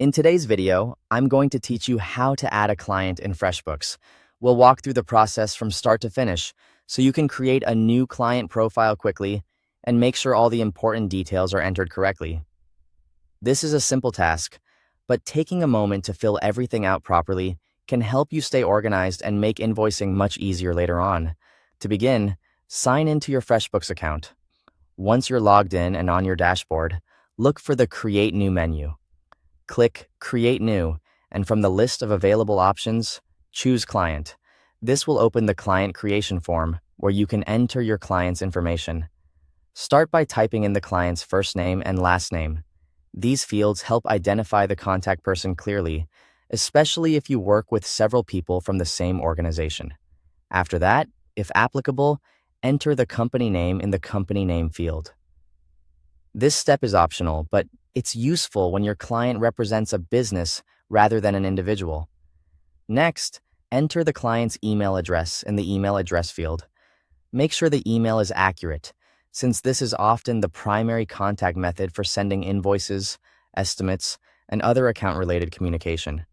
In today's video, I'm going to teach you how to add a client in FreshBooks. We'll walk through the process from start to finish so you can create a new client profile quickly and make sure all the important details are entered correctly. This is a simple task, but taking a moment to fill everything out properly can help you stay organized and make invoicing much easier later on. To begin, sign into your FreshBooks account. Once you're logged in and on your dashboard, look for the Create New menu. Click Create New, and from the list of available options, choose Client. This will open the client creation form where you can enter your client's information. Start by typing in the client's first name and last name. These fields help identify the contact person clearly, especially if you work with several people from the same organization. After that, if applicable, enter the company name in the company name field. This step is optional, but it's useful when your client represents a business rather than an individual. Next, enter the client's email address in the email address field. Make sure the email is accurate, since this is often the primary contact method for sending invoices, estimates, and other account-related communication.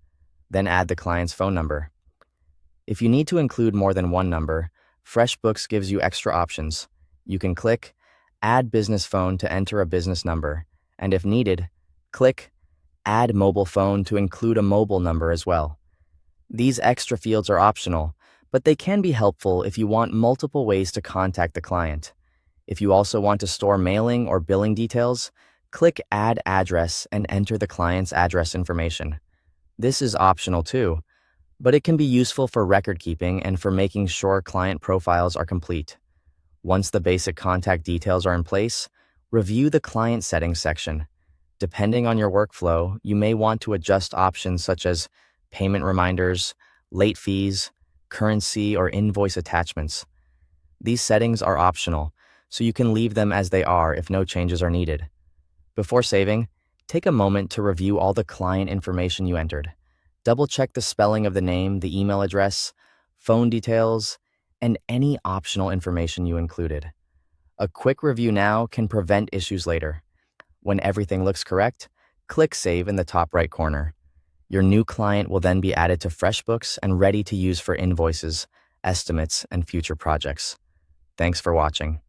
Then add the client's phone number. If you need to include more than one number, FreshBooks gives you extra options. You can click Add Business Phone to enter a business number, and if needed, click Add Mobile Phone to include a mobile number as well. These extra fields are optional, but they can be helpful if you want multiple ways to contact the client. If you also want to store mailing or billing details, click Add Address and enter the client's address information. This is optional too, but it can be useful for record keeping and for making sure client profiles are complete. Once the basic contact details are in place, review the client settings section. Depending on your workflow, you may want to adjust options such as payment reminders, late fees, currency, or invoice attachments. These settings are optional, so you can leave them as they are if no changes are needed. Before saving, take a moment to review all the client information you entered. Double-check the spelling of the name, the email address, phone details, and any optional information you included. A quick review now can prevent issues later. When everything looks correct, click Save in the top right corner. Your new client will then be added to FreshBooks and ready to use for invoices, estimates, and future projects. Thanks for watching.